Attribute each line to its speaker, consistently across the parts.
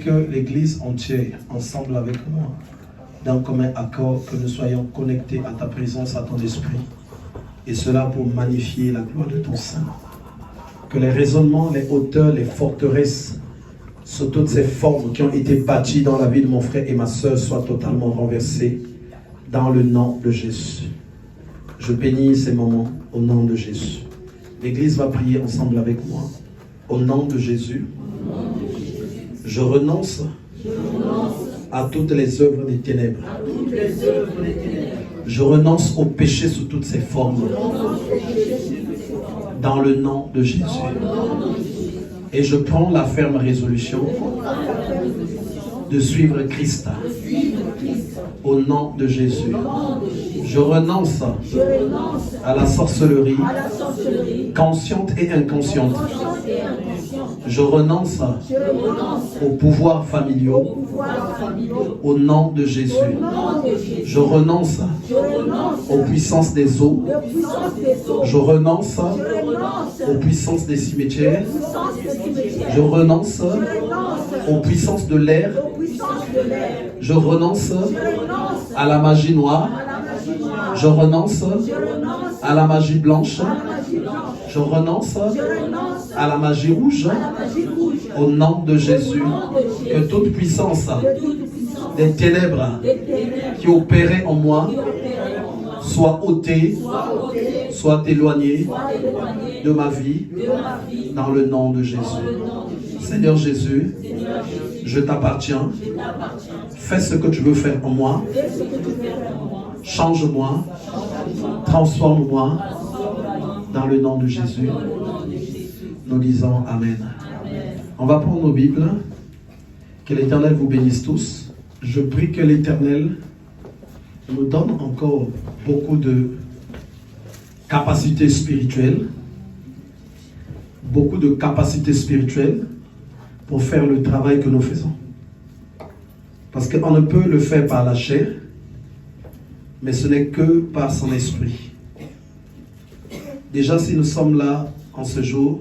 Speaker 1: que l'Église entière, ensemble avec moi, d'un commun accord, que nous soyons connectés à ta présence, à ton esprit. Et cela pour magnifier la gloire de ton sein. Que les raisonnements, les hauteurs, les forteresses, sur toutes ces formes qui ont été bâties dans la vie de mon frère et ma soeur soient totalement renversées dans le nom de Jésus. Je bénis ces moments au nom de Jésus. L'Église va prier ensemble avec moi. Au nom de Jésus, je renonce à toutes les œuvres des ténèbres. Je renonce au péché sous toutes ses formes. Dans le nom de Jésus. Et je prends la ferme résolution de suivre Christ. Au nom de Jésus. Je renonce à la sorcellerie, consciente et inconsciente. Je renonce aux pouvoirs familiaux. Au nom de Jésus. Je renonce aux puissances des eaux. Je renonce aux puissances des cimetières. Je renonce aux puissances de l'air. Je renonce à la magie noire. Je renonce à la magie blanche. Je renonce à la magie rouge. Au nom de Jésus, que toute puissance des ténèbres qui opéraient en moi soit ôtée, soit éloignée de ma vie, dans le nom de Jésus. Seigneur Jésus, je t'appartiens. Fais ce que tu veux faire en moi. Change-moi. Transforme-moi. Dans le nom de Jésus. Nous disons Amen. On va prendre nos Bibles. Que l'Éternel vous bénisse tous. Je prie que l'Éternel nous donne encore beaucoup de capacités spirituelles. Beaucoup de capacités spirituelles pour faire le travail que nous faisons. Parce qu'on ne peut le faire par la chair, mais ce n'est que par son esprit. Déjà, si nous sommes là en ce jour,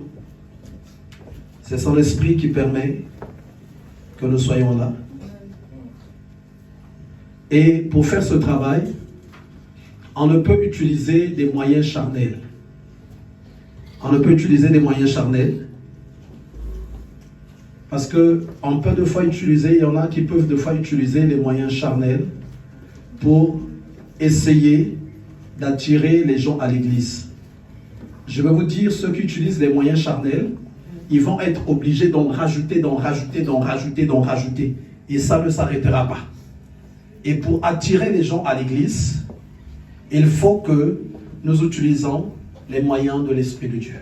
Speaker 1: c'est son esprit qui permet que nous soyons là. Et pour faire ce travail, on ne peut utiliser des moyens charnels. On ne peut utiliser des moyens charnels. Parce qu'on peut de fois utiliser, il y en a qui peuvent de fois utiliser les moyens charnels pour essayer d'attirer les gens à l'église. Je vais vous dire, ceux qui utilisent les moyens charnels, ils vont être obligés d'en rajouter, d'en rajouter, d'en rajouter, d'en rajouter. Et ça ne s'arrêtera pas. Et pour attirer les gens à l'église, il faut que nous utilisons les moyens de l'Esprit de Dieu.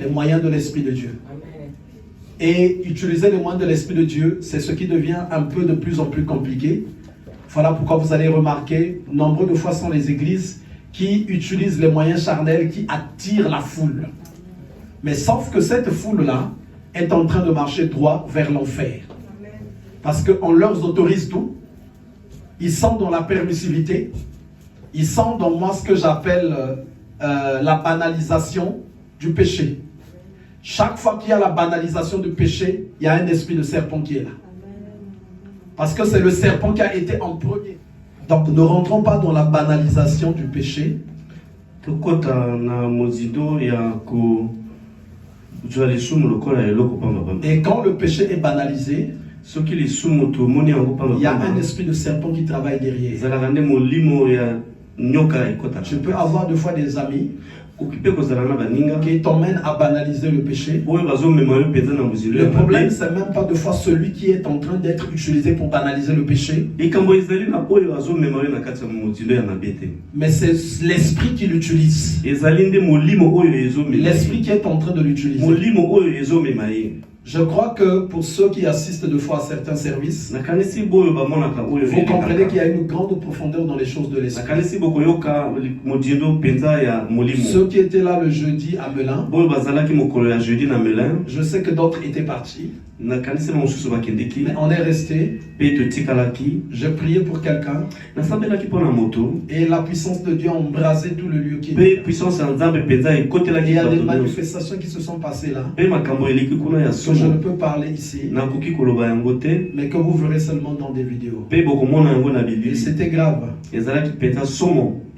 Speaker 1: Les moyens de l'Esprit de Dieu. Et utiliser les moyens de l'Esprit de Dieu, c'est ce qui devient un peu de plus en plus compliqué. Voilà pourquoi vous allez remarquer, nombreux de fois sont les églises qui utilisent les moyens charnels qui attirent la foule. Mais sauf que cette foule-là est en train de marcher droit vers l'enfer. Parce qu'on leur autorise tout. Ils sont dans la permissivité. Ils sont dans moi ce que j'appelle la banalisation du péché. Chaque fois qu'il y a la banalisation du péché, il y a un esprit de serpent qui est là. Parce que c'est le serpent qui a été en premier. Donc ne rentrons pas dans la banalisation du péché. Et quand le péché est banalisé, il y a un esprit de serpent qui travaille derrière. Je peux avoir deux fois des amis qui t'emmènent à banaliser le péché. Le problème, c'est même pas de fois celui qui est en train d'être utilisé pour banaliser le péché. Mais c'est l'esprit qui l'utilise. L'esprit qui est en train de l'utiliser. Je crois que pour ceux qui assistent de fois à certains services, vous comprenez qu'il y a une grande profondeur dans les choses de l'esprit. Ceux qui étaient là le jeudi à Melun, je sais que d'autres étaient partis. Mais on est resté. J'ai prié pour quelqu'un. Et la puissance de Dieu a embrasé tout le lieu qui était. Il y a des manifestations qui se sont passées là. Que je ne peux parler ici. Mais que vous verrez seulement dans des vidéos. Et c'était grave.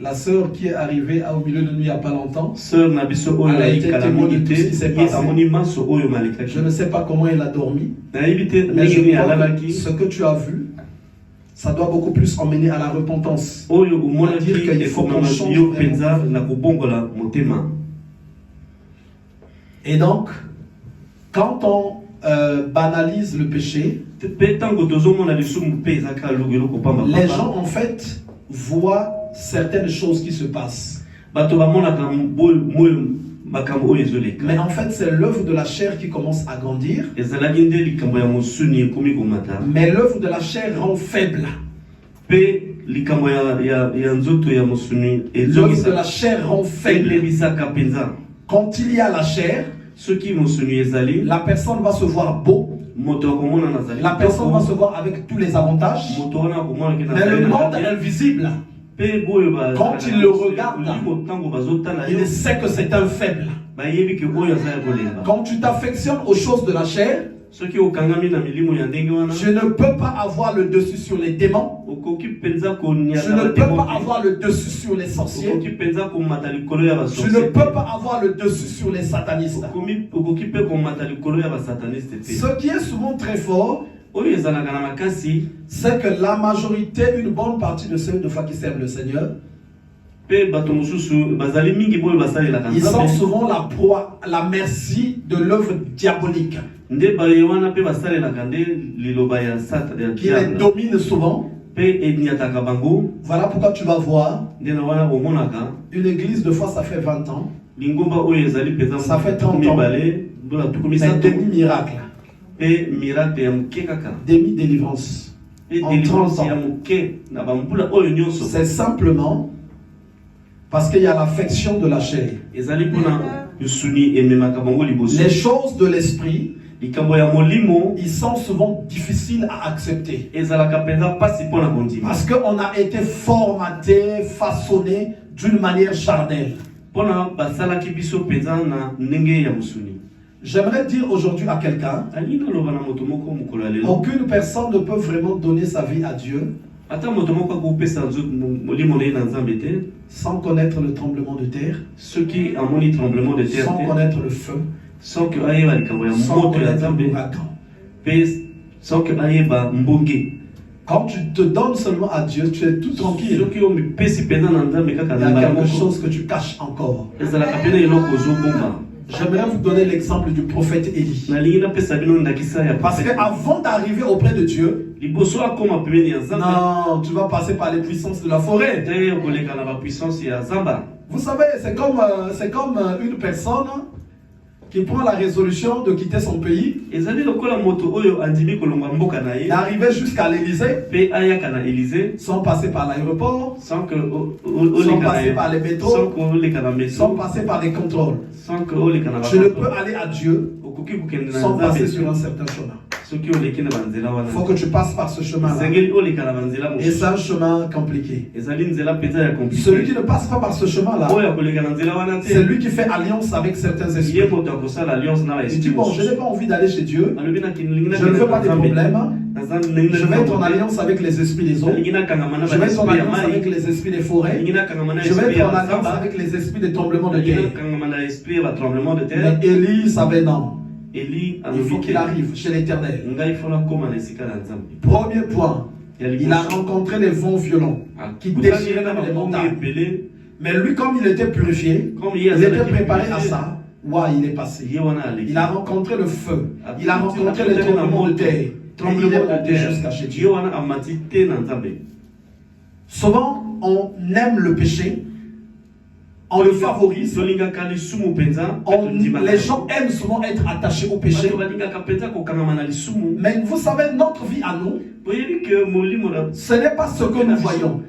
Speaker 1: La sœur qui est arrivée au milieu de nuit il n'y a pas longtemps, elle a été témoin de tout ce qui s'est passé. Je ne sais pas comment elle a dormi, mais je crois que ce que tu as vu, ça doit beaucoup plus emmener à la repentance. On va dire qu'il faut qu'on change vraiment. Et donc, quand on banalise le péché, les gens en fait voient certaines choses qui se passent. Mais en fait, c'est l'œuvre de la chair qui commence à grandir. Mais l'œuvre de la chair rend faible. L'œuvre de la chair rend faible. Quand il y a la chair, la personne va se voir beau. La personne va se voir avec tous les avantages. Mais le monde invisible, quand il le regarde, il sait que c'est un faible. Quand tu t'affectionnes aux choses de la chair, je ne peux pas avoir le dessus sur les démons. Je ne peux pas avoir le dessus sur les sorciers. Je ne peux pas avoir le dessus sur les satanistes. Ce qui est souvent très fort, c'est que la majorité, une bonne partie de ceux de foi qui servent le Seigneur, ils sont souvent la proie, la merci de l'œuvre diabolique qui les domine souvent. Voilà pourquoi tu vas voir une église de foi, ça fait 20 ans, ça fait 30 ans, mais demi-miracle, demi-délivrance en 30 ans. C'est simplement parce qu'il y a l'affection de la chair. Les choses de l'esprit, ils sont souvent difficiles à accepter. Parce qu'on a été formaté, façonné d'une manière charnelle. J'aimerais dire aujourd'hui à quelqu'un, aucune personne ne peut vraiment donner sa vie à Dieu sans connaître le tremblement de terre, sans connaître le feu, sans connaître l'ouragan. Quand tu te donnes seulement à Dieu, tu es tout tranquille. Il y a quelque chose que tu caches encore. J'aimerais vous donner l'exemple du prophète Élie. Parce qu'avant d'arriver auprès de Dieu, non, tu vas passer par les puissances de la forêt. Vous savez, c'est comme une personne qui prend la résolution de quitter son pays, d'arriver jusqu'à l'Élysée, sans passer par l'aéroport, sans passer par les métros, sans passer par les contrôles. Je ne peux aller à Dieu sans passer sur un certain chemin. Il faut que tu passes par ce chemin-là. Et c'est un chemin compliqué. Celui qui ne passe pas par ce chemin-là, c'est lui qui fait alliance avec certains esprits. Il dit, bon, je n'ai pas envie d'aller chez Dieu. Je ne veux pas de problème. Je vais être en alliance avec les esprits des eaux. Je vais être en alliance avec les esprits des forêts. Je vais être en alliance avec les esprits des tremblements de terre. Mais Élie savait non. Il faut qu'il arrive chez l'Éternel. Premier point, il a rencontré les vents violents qui déchiraient même les montagnes. Mais lui, comme il était purifié, il était préparé à ça. Il est passé. Il a rencontré le feu. Il a rencontré les tremblements de terre. Et il est monté jusqu'à chez Dieu. Souvent, on aime le péché. On le favorise. Les gens aiment souvent être attachés au péché. Mais vous savez, notre vie à nous, ce n'est pas ce que nous voyons.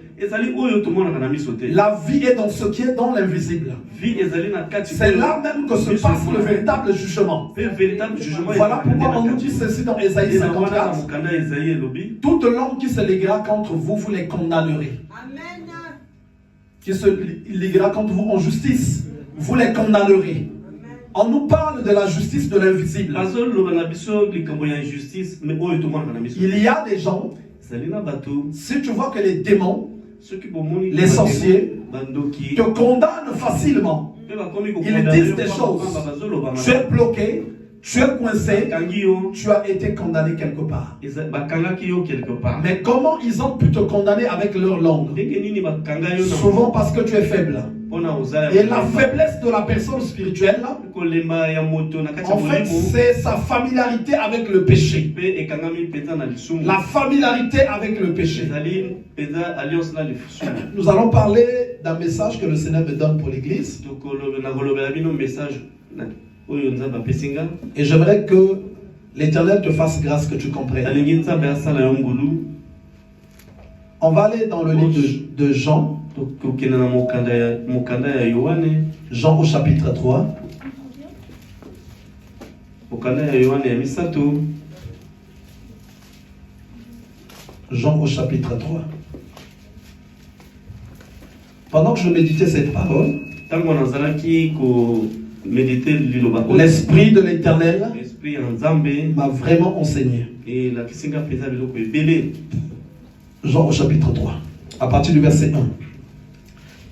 Speaker 1: La vie est dans ce qui est dans l'invisible. C'est là même que se passe le véritable jugement. Voilà pourquoi on nous dit ceci dans Ésaïe 54. Toute langue qui se liguera contre vous, vous les condamnerez. Amen. Qui se liguera contre vous en justice, vous les condamnerez. On nous parle de la justice de l'invisible. Il y a des gens, si tu vois que les démons, les sorciers, te condamnent facilement. Ils disent des choses. Tu es bloqué, tu es coincé, tu as été condamné quelque part. Mais comment ils ont pu te condamner avec leur langue? Souvent parce que tu es faible. Et la faiblesse de la personne spirituelle, en fait, c'est sa familiarité avec le péché. La familiarité avec le péché. Nous allons parler d'un message que le Seigneur me donne pour l'église. Et j'aimerais que l'Éternel te fasse grâce que tu comprennes. On va aller dans le livre de Jean. Jean au chapitre 3. Jean au chapitre 3. Pendant que je méditais cette parole, l'Esprit de l'Éternel m'a vraiment enseigné. Jean au chapitre 3, à partir du verset 1.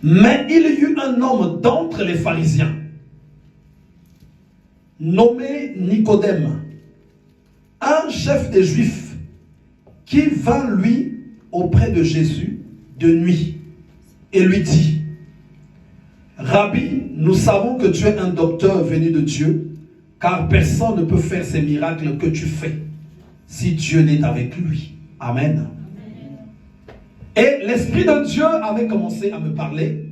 Speaker 1: Mais il y eut un homme d'entre les pharisiens, nommé Nicodème, un chef des Juifs, qui vint lui auprès de Jésus de nuit et lui dit: Rabbi, nous savons que tu es un docteur venu de Dieu, car personne ne peut faire ces miracles que tu fais si Dieu n'est avec lui. Amen. Et l'Esprit de Dieu avait commencé à me parler.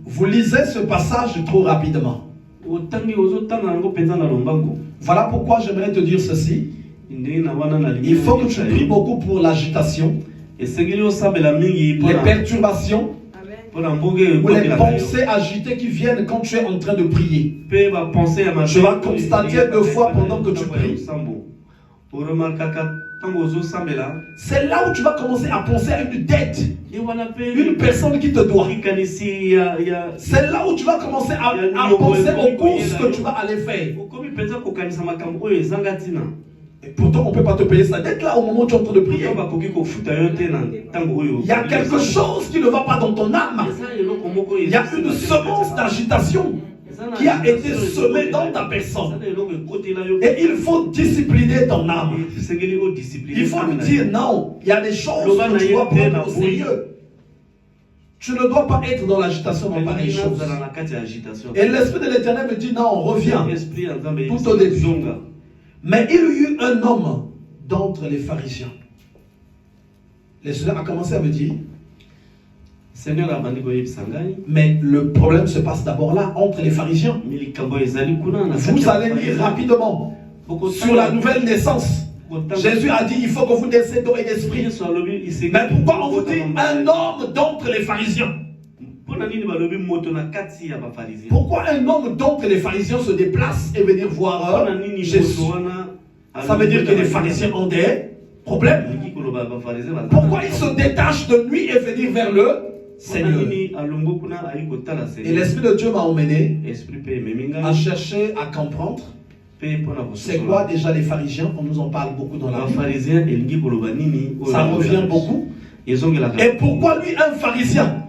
Speaker 1: Vous lisez ce passage trop rapidement. Voilà pourquoi j'aimerais te dire ceci. Il faut que tu pries beaucoup pour l'agitation, les perturbations, ou les pensées agitées qui viennent quand tu es en train de prier. Tu vas constater 2 fois pendant que tu pries. C'est là où tu vas commencer à penser à une dette, une personne qui te doit. C'est là où tu vas commencer à penser aux courses que tu vas aller faire. Et pourtant, on ne peut pas te payer sa dette là au moment où tu es en train de prier. Il y a quelque chose qui ne va pas dans ton âme. Il y a une semence d'agitation qui a été semée dans ta personne. Et il faut discipliner ton âme. Il faut lui dire non, il y a des choses que tu dois prendre au sérieux. Tu ne dois pas être dans l'agitation dans pareille chose. Et l'Esprit de l'Éternel me dit non, reviens tout au début. Mais il y eut un homme d'entre les pharisiens. Le Seigneur a commencé à me dire, mais le problème se passe d'abord là, entre les pharisiens. Vous allez lire rapidement sur la nouvelle naissance. Jésus a dit, il faut que vous naissez d'eau et d'esprit. Mais pourquoi on vous dit un homme d'entre les pharisiens? Pourquoi un homme d'entre les pharisiens se déplace et venir voir Jésus? Ça veut dire que les pharisiens ont des problèmes. Pourquoi ils se détachent de lui et venir vers le Seigneur? Et l'Esprit de Dieu m'a emmené à chercher à comprendre c'est quoi déjà les pharisiens. On nous en parle beaucoup dans la Bible. Ça revient beaucoup. Et pourquoi lui, un pharisien,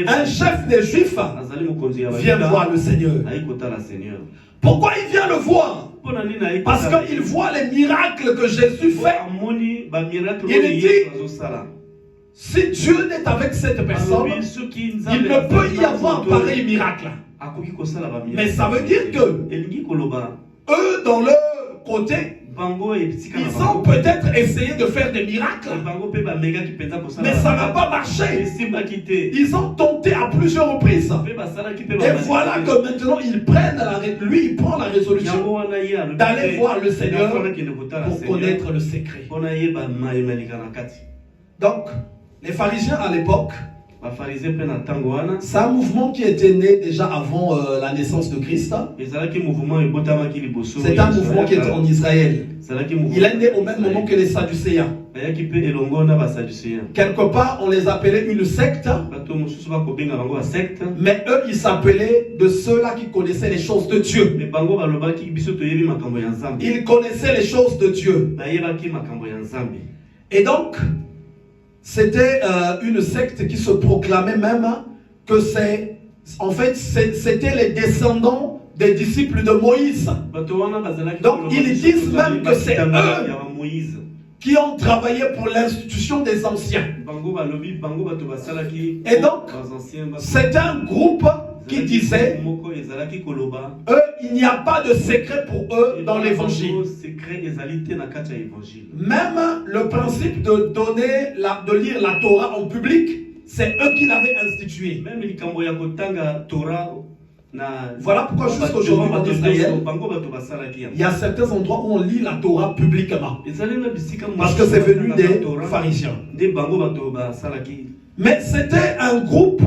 Speaker 1: un chef des Juifs, vient voir le Seigneur? Pourquoi il vient le voir? Parce qu'il voit les miracles que Jésus fait. Il dit, si Dieu n'est avec cette personne, il ne peut y avoir pareil miracle. Mais ça veut dire que eux, dans leur côté, Ils ont peut-être essayé de faire des miracles, mais ça n'a pas marché. Ils ont tenté à plusieurs reprises. Et voilà que maintenant ils prennent lui il prend la résolution d'aller voir le Seigneur pour connaître le secret. Donc, les pharisiens à l'époque, c'est un mouvement qui était né déjà avant la naissance de Christ. C'est un mouvement qui était en Israël. Il est né au même moment que les Sadducéens. Quelque part, on les appelait une secte. Mais eux, ils s'appelaient de ceux-là qui connaissaient les choses de Dieu. Ils connaissaient les choses de Dieu. Et donc, c'était une secte qui se proclamait même que c'était les descendants des disciples de Moïse. Donc ils disent même que c'est eux qui ont travaillé pour l'institution des anciens. Et donc, c'est un groupe qui disait, eux, il n'y a pas de secret pour eux dans l'évangile. Même le principe de lire la Torah en public, c'est eux qui l'avaient institué. Voilà pourquoi jusqu'aujourd'hui en Israël, il y a certains endroits où on lit la Torah publiquement. Parce que c'est venu des pharisiens. Mais c'était un groupe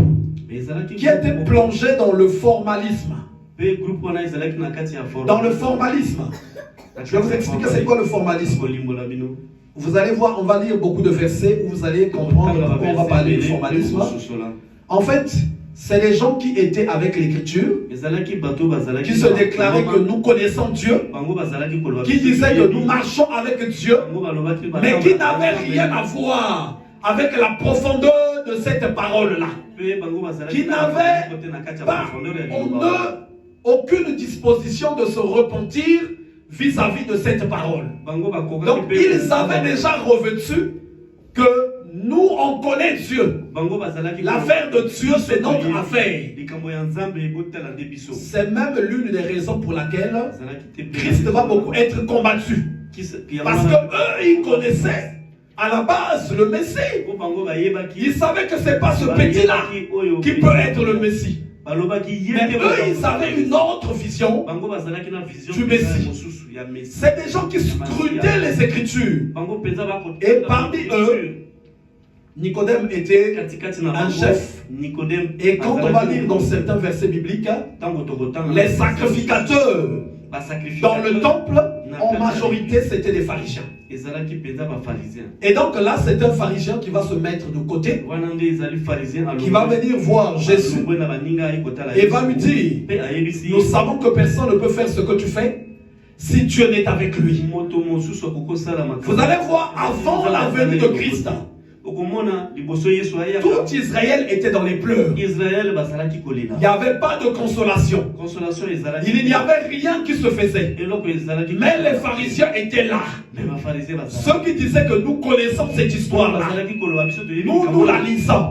Speaker 1: qui était plongé dans le formalisme. Dans le formalisme. Je vais vous expliquer c'est quoi le formalisme. Vous allez voir, on va lire beaucoup de versets où vous allez comprendre pourquoi on va parler du formalisme. En fait, c'est les gens qui étaient avec l'écriture, qui se déclaraient que nous connaissons Dieu, qui disaient que nous marchons avec Dieu, mais qui n'avaient rien à voir avec la profondeur de cette parole-là. Qui n'avaient pas en eux aucune disposition de se repentir vis-à-vis de cette parole. Donc ils avaient déjà revêtu que nous on connaît Dieu. L'affaire de Dieu c'est notre affaire. C'est même l'une des raisons pour laquelle Christ va beaucoup être combattu. Parce que eux ils connaissaient à la base le Messie. Ils savaient que ce n'est pas ce petit-là qui peut être le Messie. Mais eux, ils avaient une autre vision du Messie. C'est des gens qui scrutaient les Écritures. Et parmi eux, Nicodème était un chef. Et quand on va lire dans certains versets bibliques, les sacrificateurs dans le temple, en majorité, c'était des pharisiens. Et donc là, c'est un pharisien qui va se mettre de côté, qui va venir voir Jésus et va lui dire, nous savons que personne ne peut faire ce que tu fais si Dieu n'est avec lui. Vous allez voir, avant la venue de Christ, tout Israël était dans les pleurs. Il n'y avait pas de consolation. Il n'y avait rien qui se faisait. Mais les pharisiens étaient là. Ceux qui disaient que nous connaissons cette histoire-là, nous la lisons.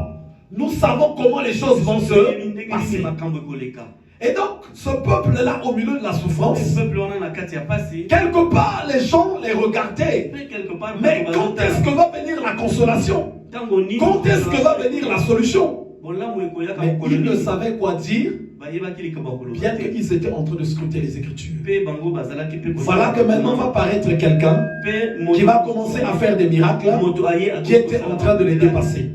Speaker 1: Nous savons comment les choses vont se passer. Et donc, ce peuple-là, au milieu de la souffrance, quelque part, les gens les regardaient. Mais quand est-ce que va venir la consolation? Quand est-ce que va venir la solution? Mais ils ne savaient quoi dire, bien qu'ils étaient en train de scruter les Écritures. Voilà que maintenant va paraître quelqu'un qui va commencer à faire des miracles, qui était en train de les dépasser.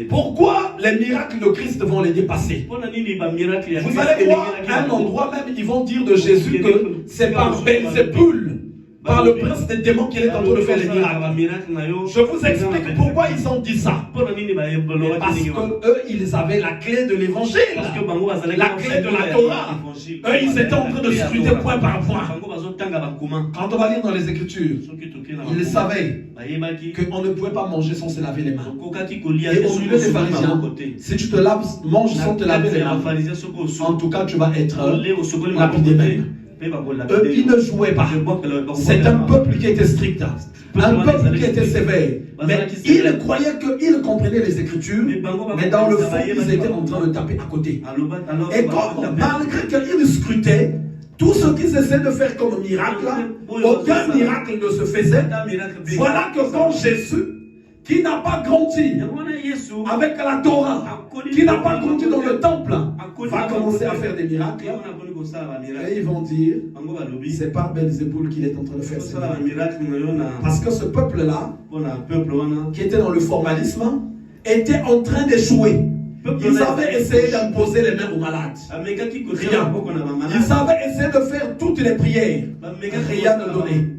Speaker 1: Pourquoi les miracles de Christ vont les dépasser? Vous allez voir un endroit même, ils vont dire de Jésus que c'est par Belzébul, par le prince des démons qu'il est en train de faire les miracles. Je vous explique pourquoi ils ont dit ça. Parce que eux, ils avaient la clé de l'évangile, la clé de la Torah. Eux, ils étaient en train de scruter point par point. Quand on va lire dans les Écritures, ils savaient qu'on ne pouvait pas manger sans se laver les mains. Et au milieu des pharisiens, si tu te manges sans te laver les mains, en tout cas, tu vas être lapidé même. Eux, ils ne jouaient pas. C'est un peuple qui était strict, un peuple qui était sévère. Mais ils croyaient qu'ils comprenaient les Écritures, mais dans le fond, ils étaient en train de taper à côté. Et comme malgré qu'ils scrutaient, Tout ce qu'ils essaient de faire comme miracle, aucun miracle ne se faisait. Voilà que quand Jésus, qui n'a pas grandi avec la Torah, qui n'a pas grandi dans le temple, va commencer à faire des miracles, et ils vont dire, c'est pas Belzéboul qu'il est en train de faire ces miracles. Parce que ce peuple-là, qui était dans le formalisme, était en train d'échouer. Ils avaient essayé d'imposer les mains aux malades. Rien. Ils avaient essayé de faire toutes les prières. Rien ne donnait.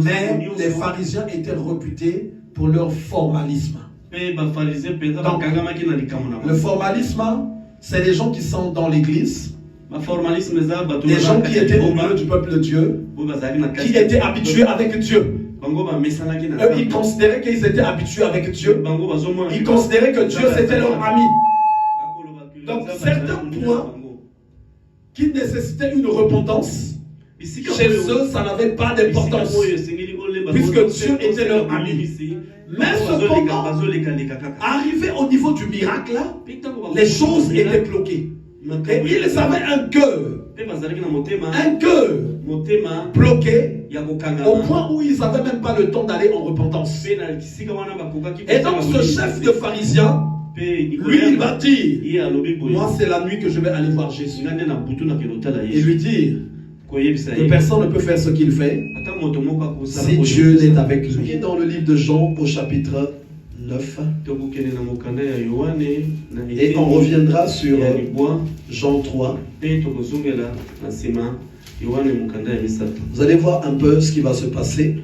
Speaker 1: Mais les pharisiens étaient réputés pour leur formalisme. Donc, le formalisme, c'est les gens qui sont dans l'église, des gens qui étaient au milieu du peuple de Dieu, qui étaient habitués avec Dieu. Eux, ils considéraient qu'ils étaient habitués avec Dieu. Ils considéraient que Dieu c'était leur ami. Donc certains points qui nécessitaient une repentance, chez eux ça n'avait pas d'importance, puisque Dieu était leur ami. Mais cependant, arrivé au niveau du miracle, les choses étaient bloquées. Et ils avaient un cœur bloqué au point où ils n'avaient même pas le temps d'aller en repentance. Et donc ce chef de pharisiens, lui il va dire, moi c'est la nuit que je vais aller voir Jésus et lui dire que personne ne peut faire ce qu'il fait si Dieu n'est avec lui. Dans le livre de Jean au chapitre 9, et on reviendra sur Jean 3. Vous allez voir un peu ce qui va se passer.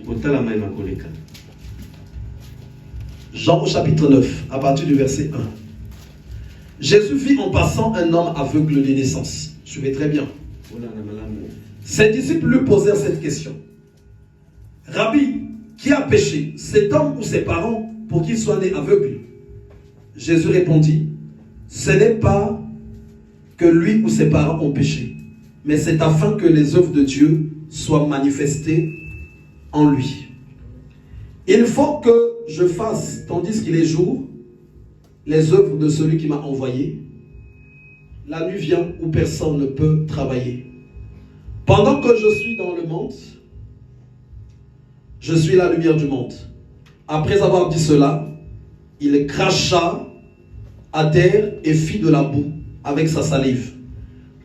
Speaker 1: Jean au chapitre 9, à partir du verset 1. Jésus vit en passant un homme aveugle de naissance. Suivez très bien. Ses disciples lui posèrent cette question. Rabbi, qui a péché, cet homme ou ses parents, pour qu'il soit né aveugle? Jésus répondit, ce n'est pas que lui ou ses parents ont péché, mais c'est afin que les œuvres de Dieu soient manifestées en lui. Il faut que je fasse, tandis qu'il est jour, les œuvres de celui qui m'a envoyé. La nuit vient où personne ne peut travailler. Pendant que je suis dans le monde, je suis la lumière du monde. Après avoir dit cela, il cracha à terre et fit de la boue avec sa salive.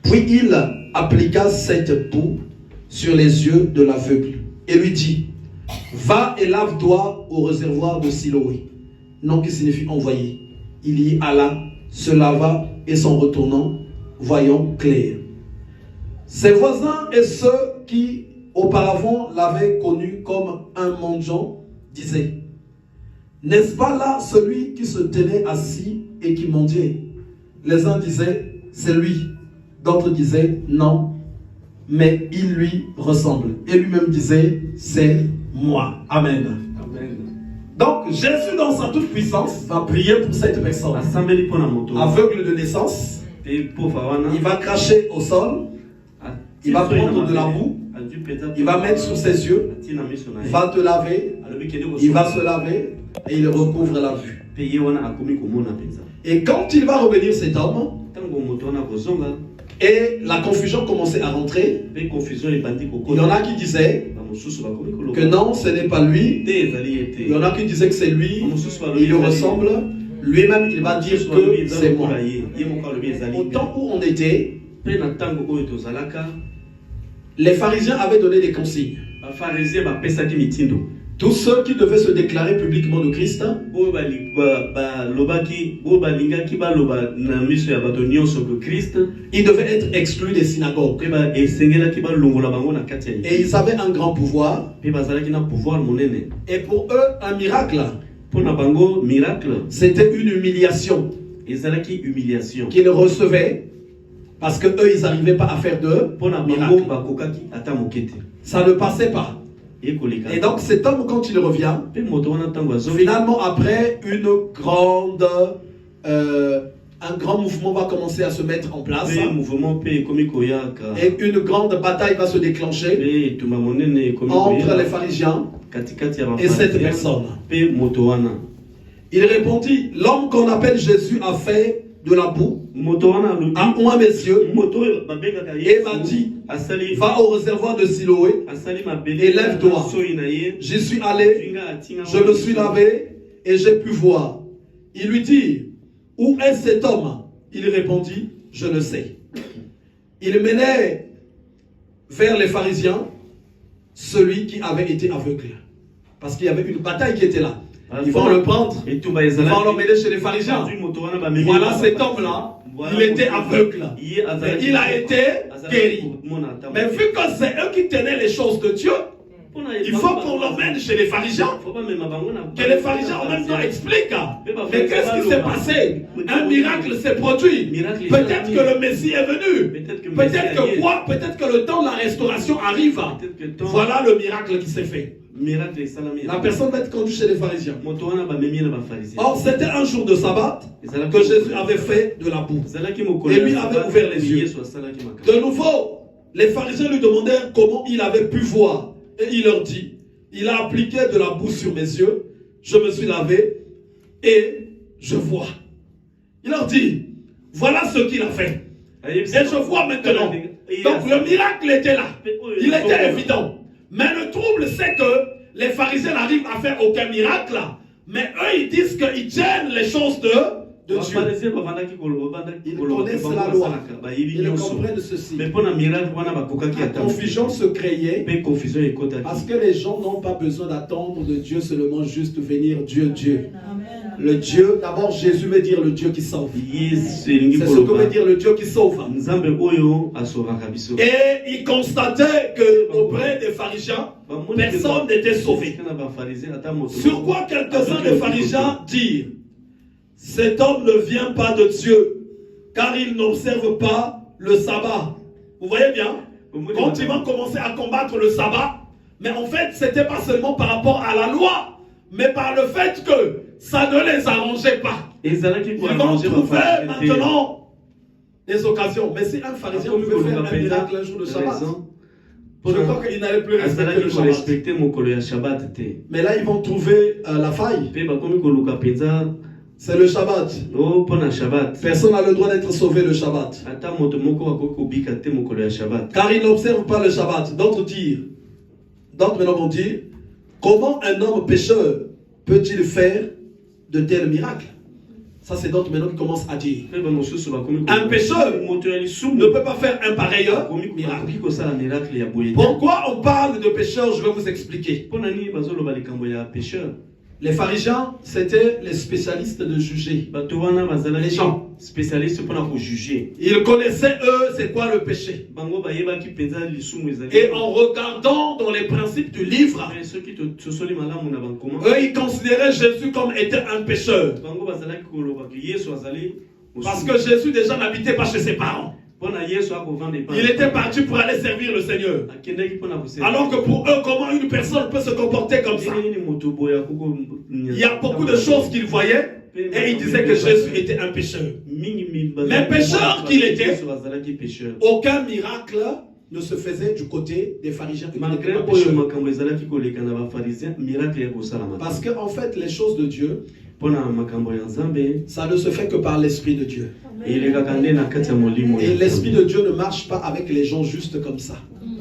Speaker 1: Puis il appliqua cette boue sur les yeux de l'aveugle et lui dit, va et lave-toi au réservoir de Siloé, nom qui signifie envoyé. Il y alla, se lava et s'en retournant, voyant clair. Ses voisins et ceux qui auparavant l'avaient connu comme un mendiant disaient, n'est-ce pas là celui qui se tenait assis et qui mendiait? Les uns disaient, c'est lui. D'autres disaient, non, mais il lui ressemble. Et lui-même disait, c'est moi. Amen. Amen. Donc, Jésus, dans sa toute puissance, va prier pour cette personne. Aveugle de naissance, il va cracher au sol, il va prendre de la boue, il va mettre sur ses yeux, il va te laver, il va se laver et il recouvre la vue. Et quand il va revenir cet homme, et la confusion commençait à rentrer, il y en a qui disaient que non, ce n'est pas lui, il y en a qui disaient que c'est lui, il lui ressemble, lui-même il va dire que c'est moi. Au temps où on était, les pharisiens avaient donné des consignes. Tous ceux qui devaient se déclarer publiquement de Christ, ils devaient être exclus des synagogues. Et ils avaient un grand pouvoir. Et pour eux, un miracle, c'était une humiliation qu'ils recevaient parce qu'eux, ils n'arrivaient pas à faire de miracle. Ça ne passait pas. Et donc cet homme, quand il revient, finalement après un grand mouvement va commencer à se mettre en place, et une grande bataille va se déclencher entre les pharisiens et cette personne. Il répondit, l'homme qu'on appelle Jésus a fait de la boue à moi mes yeux et m'a dit, va au réservoir de Siloé et lève-toi. J'y suis allé, je me suis lavé et j'ai pu voir. Il lui dit, où est cet homme? Il répondit, je ne sais. Il menait vers les pharisiens celui qui avait été aveugle. Parce qu'il y avait une bataille qui était là. Ils vont le prendre, ils vont l'emmener chez les pharisiens. Voilà cet homme-là, il était aveugle. Mais il a été guéri. Mais vu que c'est eux qui tenaient les choses de Dieu, il faut qu'on l'emmène chez les pharisiens. Que les pharisiens en même temps expliquent. Mais qu'est-ce qui s'est passé? Un miracle s'est produit. Peut-être que le Messie est venu. Peut-être que quoi? Peut-être que le temps de la restauration arrive. Voilà le miracle qui s'est fait. La personne va être conduite chez les pharisiens. Or, c'était un jour de sabbat que Jésus avait fait de la boue. Et lui avait ouvert les yeux. De nouveau, les pharisiens lui demandèrent comment il avait pu voir. Et il leur dit, il a appliqué de la boue sur mes yeux, je me suis lavé et je vois. Il leur dit, voilà ce qu'il a fait. Et je vois maintenant. Donc le miracle était là. Il était évident. Mais le trouble, c'est que les pharisiens n'arrivent à faire aucun miracle. Mais eux, ils disent qu'ils tiennent les choses de Dieu. Ils connaissent la loi. Ils comprennent ceci. La confusion se créait parce que les gens n'ont pas besoin d'attendre de Dieu seulement juste venir Dieu, Dieu. Le Dieu, d'abord Jésus veut dire le Dieu qui sauve. C'est ce que veut dire le Dieu qui sauve. Et il constatait qu'auprès des pharisiens, personne n'était sauvé. Sur quoi quelques-uns des pharisiens dirent, cet homme ne vient pas de Dieu, car il n'observe pas le sabbat. Vous voyez bien? Quand ils vont commencer à combattre le sabbat, mais en fait, ce n'était pas seulement par rapport à la loi, mais par le fait que ça ne les arrangeait pas. Ils vont trouver maintenant des occasions. Mais si un pharisien pouvait faire un miracle un jour de Shabbat, je crois qu'il n'allait plus respecter le Shabbat. Mais là, ils vont trouver la faille. C'est le Shabbat. Personne n'a le droit d'être sauvé le Shabbat. Car il n'observe pas le Shabbat. D'autres maintenant vont dire, comment un homme pécheur peut-il faire de tels miracles? Ça, c'est d'autres maintenant qui commencent à dire. Un pécheur ne peut pas faire un pareil miracle. Pourquoi on parle de pécheur? Je vais vous expliquer. Les pharisiens, c'était les spécialistes de juger. Les gens. Ils connaissaient, eux, c'est quoi le péché. Et en regardant dans les principes du livre, eux, ils considéraient Jésus comme étant un pécheur. Parce que Jésus déjà n'habitait pas chez ses parents. Il était parti pour aller servir le Seigneur. Alors que pour eux, comment une personne peut se comporter comme ça? Il y a beaucoup de choses qu'ils voyaient et ils disaient que Jésus était un pécheur. Mais pécheur qu'il était, aucun miracle ne se faisait du côté des pharisiens. Parce qu'en fait, les choses de Dieu, ça ne se fait que par l'Esprit de Dieu. Et l'Esprit de Dieu ne marche pas avec les gens juste comme ça.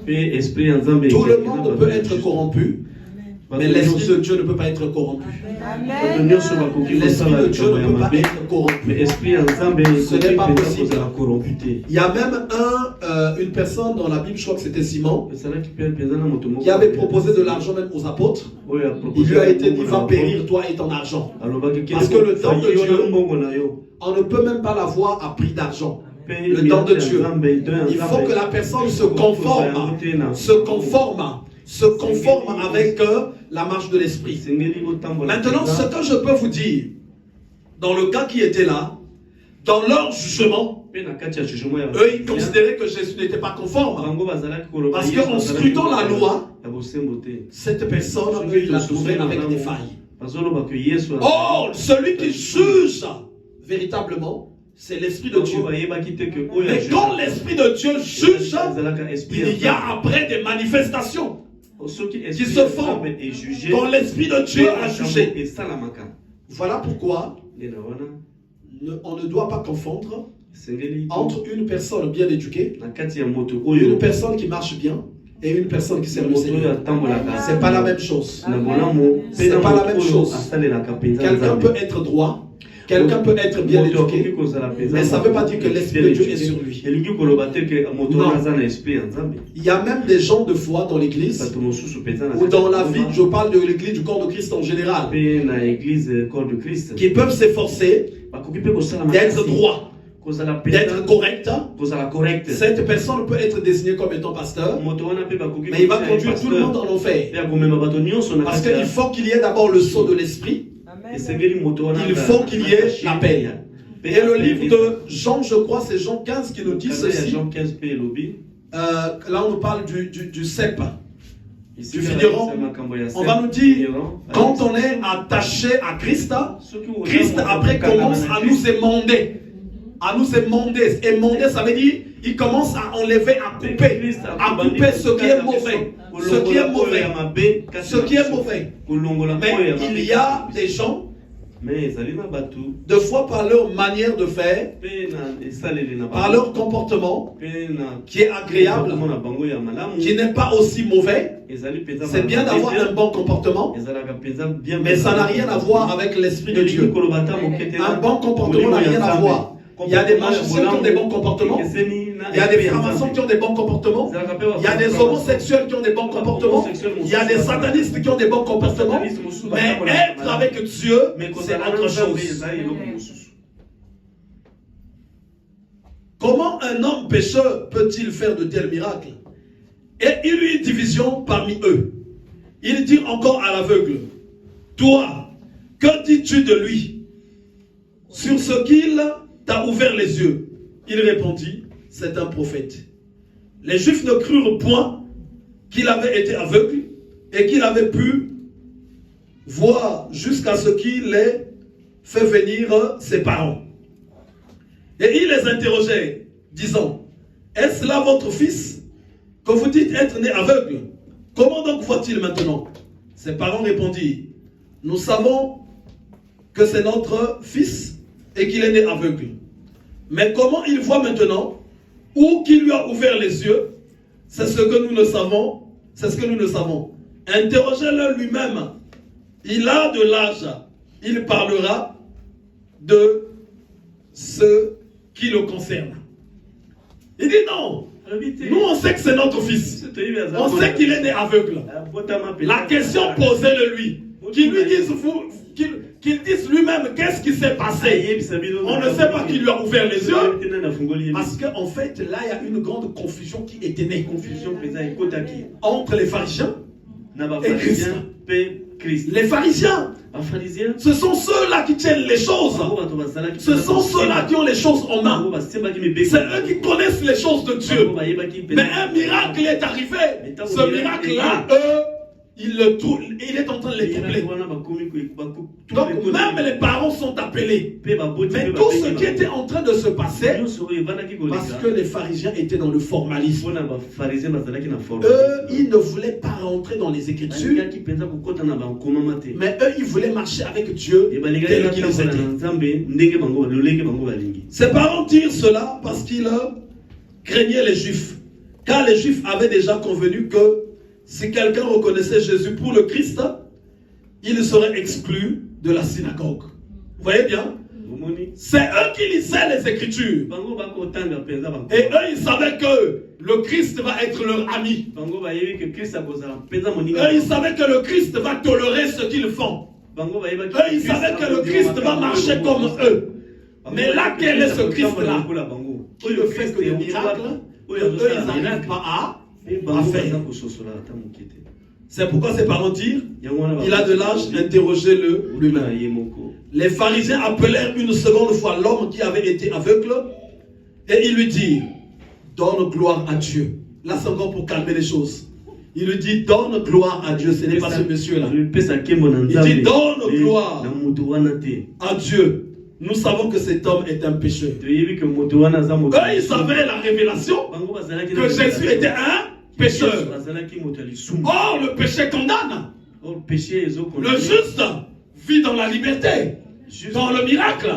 Speaker 1: Tout le monde peut être corrompu, mais l'Esprit de Dieu ne peut pas être corrompu. L'Esprit de Dieu ne peut pas être corrompu. Ce n'est pas possible. Il y a même une personne dans la Bible, je crois que c'était Simon, qui avait proposé de l'argent même aux apôtres. Il lui a été dit, va périr toi et ton argent. Parce que le temps de Dieu, on ne peut même pas l'avoir à prix d'argent. Le temps de Dieu, il faut que la personne se conforme avec la marche de l'esprit. Maintenant, ce que je peux vous dire, dans le cas qui était là, dans leur jugement, eux, ils considéraient que Jésus n'était pas conforme. Parce qu'en scrutant la loi, cette personne, eux, ils la trouvaient avec des failles. Oh, celui qui juge véritablement, c'est l'Esprit de Dieu. Mais quand l'Esprit de Dieu juge, il y a après des manifestations qui se font quand l'Esprit de Dieu a jugé. Voilà pourquoi on ne doit pas confondre entre une personne bien éduquée, une personne qui marche bien et une personne qui sert le Seigneur. C'est pas la même chose. C'est pas la même chose. Quelqu'un peut être droit, quelqu'un peut être bien éduqué, mais ça ne veut pas dire que l'Esprit de Dieu est sur lui. Non. Il y a même des gens de foi dans l'église, ou dans la vie, je parle de l'église du corps de Christ en général, qui peuvent s'efforcer d'être droit, d'être correct. Cette personne peut être désignée comme étant pasteur, mais il va conduire tout le monde en enfer. Parce qu'il faut qu'il y ait d'abord le sceau de l'esprit. Il faut qu'il y ait l'appel. Et le livre de Jean, je crois, c'est Jean 15 qui nous dit ceci. Là, on nous parle du cep, du vigneron. On va nous dire, quand on est attaché à Christ, Christ après commence à nous émonder. À nous émonder. Émonder, ça veut dire, il commence à enlever, à couper ce qui est mauvais. Ce qui est mauvais. Ce qui est mauvais. Mais il y a des gens, de fois par leur manière de faire, par leur comportement, qui est agréable, qui n'est pas aussi mauvais. C'est bien d'avoir un bon comportement, mais ça n'a rien à voir avec l'Esprit de Dieu. Un bon comportement n'a rien à voir. Il y a des magiciens qui ont des bons comportements. Il y a des francs-maçons qui ont des bons comportements. Il y a des homosexuels qui ont des bons comportements. Il y a des satanistes qui ont des bons comportements. Mais être avec Dieu, c'est autre chose. Comment un homme pécheur peut-il faire de tels miracles? Et il eut une division parmi eux. Il dit encore à l'aveugle, toi, que dis-tu de lui sur ce qu'il t'a ouvert les yeux? Il répondit, c'est un prophète. Les Juifs ne crurent point qu'il avait été aveugle et qu'il avait pu voir jusqu'à ce qu'il ait fait venir ses parents. Et il les interrogeait, disant, est-ce là votre fils que vous dites être né aveugle? Comment donc voit-il maintenant? Ses parents répondirent, nous savons que c'est notre fils et qu'il est né aveugle. Mais comment il voit maintenant, ou qui lui a ouvert les yeux, c'est ce que nous ne savons, c'est ce que nous ne savons. Interrogez-le lui-même. Il a de l'âge, il parlera de ce qui le concerne. Il dit non, nous on sait que c'est notre fils, on sait qu'il est né aveugle. La question posée-le lui, qu'il lui dise vous, qu'il dise lui-même qu'est-ce qui s'est passé. On ne sait pas qui lui a ouvert les yeux. Parce qu'en fait, là, il y a une grande confusion qui était née. Entre les pharisiens et Christ. Les pharisiens, ce sont ceux-là qui tiennent les choses. Ce sont ceux-là qui ont les choses en main. C'est eux qui connaissent les choses de Dieu. Mais un miracle est arrivé. Ce miracle-là, il est en train de les troubler. Donc même les parents sont appelés. Mais tout ce qui était en train de se passer, parce que les pharisiens étaient dans le formalisme. Eux, ils ne voulaient pas rentrer dans les Écritures. Mais eux, ils voulaient marcher avec Dieu tel qu'ils étaient. Ses parents dirent cela parce qu'ils craignaient les Juifs. Car les Juifs avaient déjà convenu que si quelqu'un reconnaissait Jésus pour le Christ, il serait exclu de la synagogue. Vous voyez bien? C'est eux qui lisaient les Écritures. Et eux, ils savaient que le Christ va être leur ami. Eux, ils savaient que le Christ va tolérer ce qu'ils font. Eux, ils savaient que le Christ va marcher comme eux. Mais là, quel est ce Christ-là? Qui ne fait que des miracles, eux, ils n'arrivent pas à faire. C'est pourquoi ses parents dirent, il a de l'âge, interrogez-le lui-même. Les pharisiens appelèrent une seconde fois l'homme qui avait été aveugle et ils lui dirent, donne gloire à Dieu. Là, c'est encore pour calmer les choses. Il lui dit, donne gloire à Dieu. Ce n'est pas ce monsieur-là. Il dit, donne gloire à Dieu. Nous savons que cet homme est un pécheur. Eux, ils savaient la révélation que Jésus était un pécheur. Or, le péché condamne. Le juste vit dans la liberté. dans le miracle,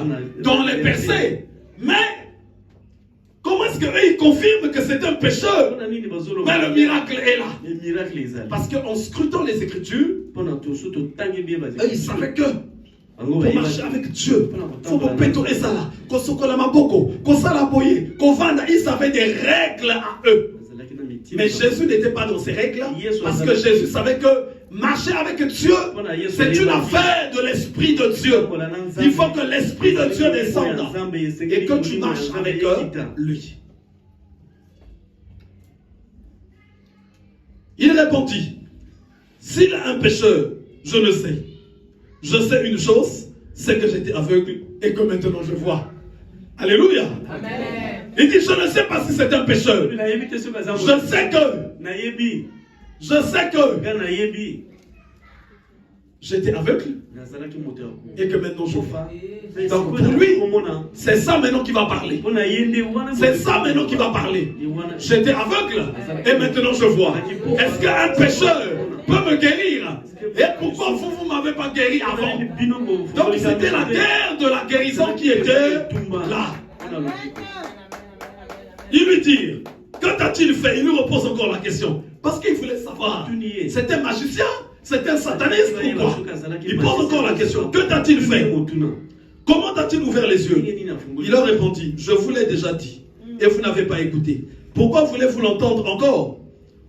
Speaker 1: dans les percées. Mais comment est-ce qu'eux ils confirment que c'est un pécheur? Mais le miracle est là. Parce qu'en scrutant les Écritures, eux ils savaient que pour marcher avec Dieu, il faut pétorer ça là. Ils avaient des règles à eux. Mais Jésus n'était pas dans ces règles parce que Jésus savait que marcher avec Dieu, c'est une affaire de l'Esprit de Dieu. Il faut que l'Esprit de Dieu descende et que tu marches avec lui. Il répondit, s'il est un pécheur, je le sais. Je sais une chose, c'est que j'étais aveugle et que maintenant je vois. Alléluia. Amen. Il dit, je ne sais pas si c'est un pécheur. Je sais que j'étais aveugle et que maintenant je vois. Donc pour lui, c'est ça maintenant qui va parler. C'est ça maintenant qui va parler. J'étais aveugle et maintenant je vois. Est-ce qu'un pécheur peut me guérir? Et pourquoi vous ne m'avez pas guéri avant? Donc c'était la guerre de la guérison qui était là. Il lui dit, que t'a-t-il fait? Il lui repose encore la question. Parce qu'il voulait savoir. C'est un magicien? C'est un sataniste ou quoi? Il pose encore la question. Que t'a-t-il fait? Comment t'a-t-il ouvert les yeux? Il leur répondit, je vous l'ai déjà dit. Et vous n'avez pas écouté. Pourquoi voulez-vous l'entendre encore?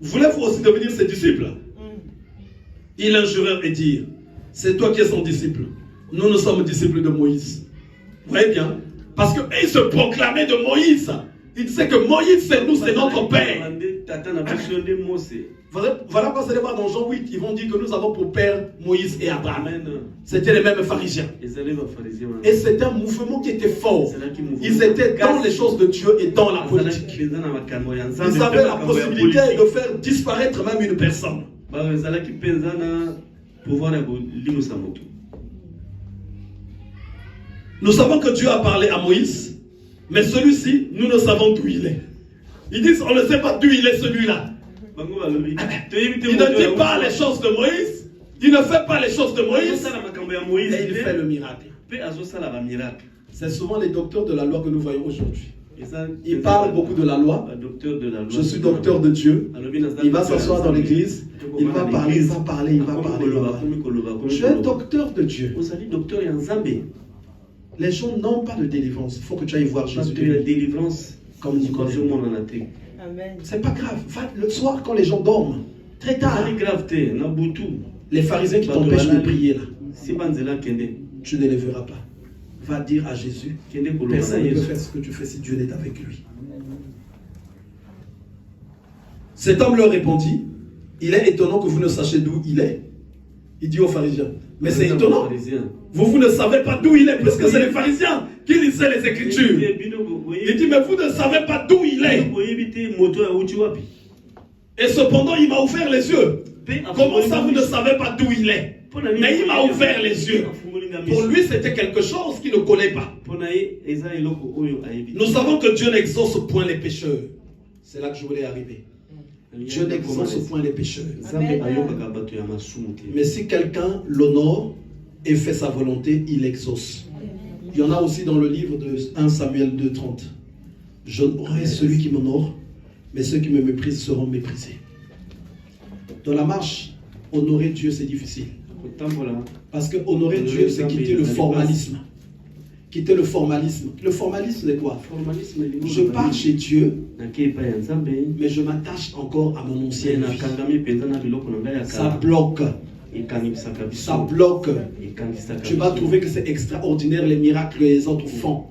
Speaker 1: Voulez-vous aussi devenir ses disciples? Il injurait et dit, c'est toi qui es son disciple. Nous sommes disciples de Moïse. Vous voyez bien? Parce qu'ils se proclamaient de Moïse. Ils disaient que Moïse, c'est nous, c'est notre père. Voilà quoi, vous allez voir dans Jean 8, ils vont dire que nous avons pour père Moïse et Abraham. C'était les mêmes pharisiens. Et c'était un mouvement qui était fort. Ils étaient dans les choses de Dieu et dans la politique. Ils avaient la possibilité de faire disparaître même une personne. Nous savons que Dieu a parlé à Moïse, mais celui-ci, nous ne savons d'où il est. Ils disent, on ne sait pas d'où il est celui-là. Il ne dit pas les choses de Moïse, il ne fait pas les choses de Moïse, et il fait le miracle. C'est souvent les docteurs de la loi que nous voyons aujourd'hui. Il parle beaucoup de la loi. Je suis docteur de Dieu. Il va s'asseoir dans l'église. Il va parler, il va parler, il va parler. Je suis un docteur de Dieu. Les gens n'ont pas de délivrance. Il faut que tu ailles voir Jésus. Comme Nicodème. C'est pas grave. Va le soir quand les gens dorment. Très tard. Les pharisiens qui t'empêchent de prier là. Tu ne les verras pas. Va dire à Jésus, personne ne peut faire ce que tu fais si Dieu n'est avec lui. Cet homme leur répondit, il est étonnant que vous ne sachiez d'où il est. Il dit aux pharisiens, mais c'est étonnant. Vous ne savez pas d'où il est, puisque c'est les pharisiens qui lisaient les Écritures. Il dit, mais vous ne savez pas d'où il est. Et cependant, il m'a ouvert les yeux. Comment ça, vous ne savez pas d'où il est? Mais il m'a ouvert les yeux. Pour lui, c'était quelque chose qu'il ne connaît pas. Nous savons que Dieu n'exauce point les pécheurs. C'est là que je voulais arriver. Dieu n'exauce point les pécheurs. Mais si quelqu'un l'honore et fait sa volonté, il exauce. Il y en a aussi dans le livre de 1 Samuel 2,30. J'honorerai celui qui m'honore, mais ceux qui me méprisent seront méprisés. Dans la marche, honorer Dieu, c'est difficile. Parce que honorer Dieu, c'est quitter le formalisme. Quitter le formalisme. Le formalisme, c'est quoi? Je pars chez Dieu, mais je m'attache encore à mon ancien vie. Ça bloque. Ça bloque. Tu vas trouver que c'est extraordinaire les miracles que les autres font.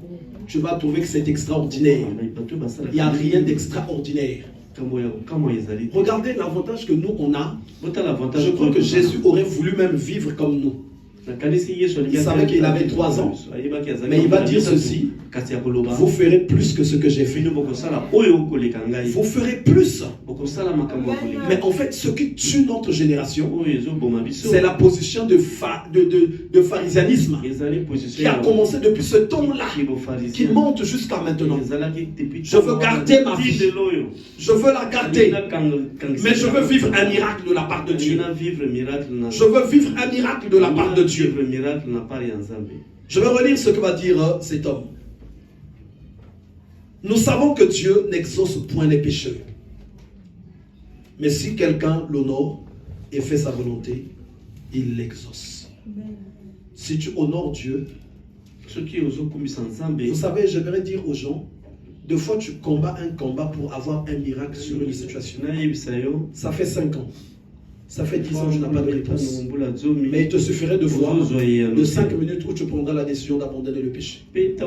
Speaker 1: Tu vas trouver que c'est extraordinaire. Il n'y a rien d'extraordinaire. Regardez l'avantage que nous on a. Je crois que Jésus aurait voulu même vivre comme nous. Il savait qu'il avait 3 ans, mais il va dire ceci: vous ferez plus que ce que j'ai fait. Vous ferez plus. Mais en fait, ce qui tue notre génération, c'est la position de pharisianisme qui a commencé depuis ce temps-là, qui monte jusqu'à maintenant. Je veux garder ma vie, je veux la garder, mais je veux vivre un miracle de la part de Dieu. Je veux vivre un miracle de la part de Dieu. Je vais relire ce que va dire cet homme. Nous savons que Dieu n'exauce point les pécheurs. Mais si quelqu'un l'honore et fait sa volonté, il l'exauce. Si tu honores Dieu, vous savez, j'aimerais dire aux gens, deux fois tu combats un combat pour avoir un miracle sur une situation. Ça fait 5 ans. Ça fait 10 ans que je n'ai pas de réponse. Mais il te suffirait de voir de 5 minutes où tu prendras la décision d'abandonner le péché. Que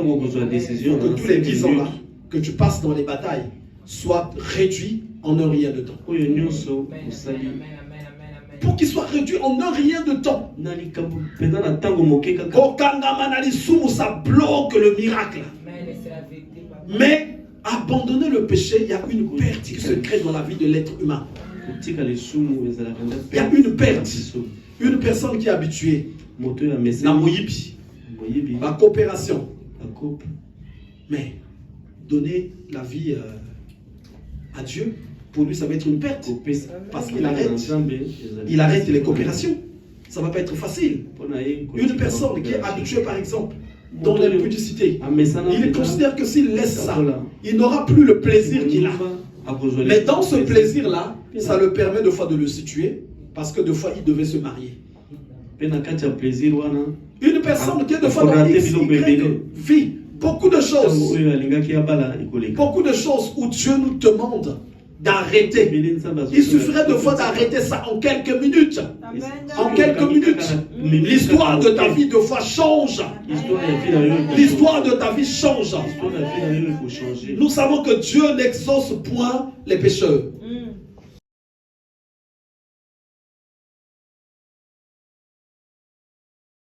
Speaker 1: tous les 10 ans là, que tu passes dans les batailles, soient réduits en un rien de temps. Pour qu'il soit réduit en un rien de temps. Ça bloque le miracle. Mais abandonner le péché, il y a une perte qui se crée dans la vie de l'être humain. Il y a une perte. Une personne qui est habituée à la coopération. Mais donner la vie à Dieu, pour lui, ça va être une perte. Parce qu'il arrête les coopérations. Ça ne va pas être facile. Une personne qui est habituée, par exemple, dans l'impudicité, il considère que s'il laisse ça, il n'aura plus le plaisir qu'il a. Mais dans ce plaisir-là, ça le permet de fois de le situer, parce que de fois, il devait se marier. Une personne qui est de fois dans X, Y, vit beaucoup de choses. Beaucoup de choses où Dieu nous demande d'arrêter. Il suffirait de fois d'arrêter ça en quelques minutes. En quelques minutes, l'histoire de ta vie de fois change. L'histoire de ta vie change. Nous savons que Dieu n'exauce point les pécheurs.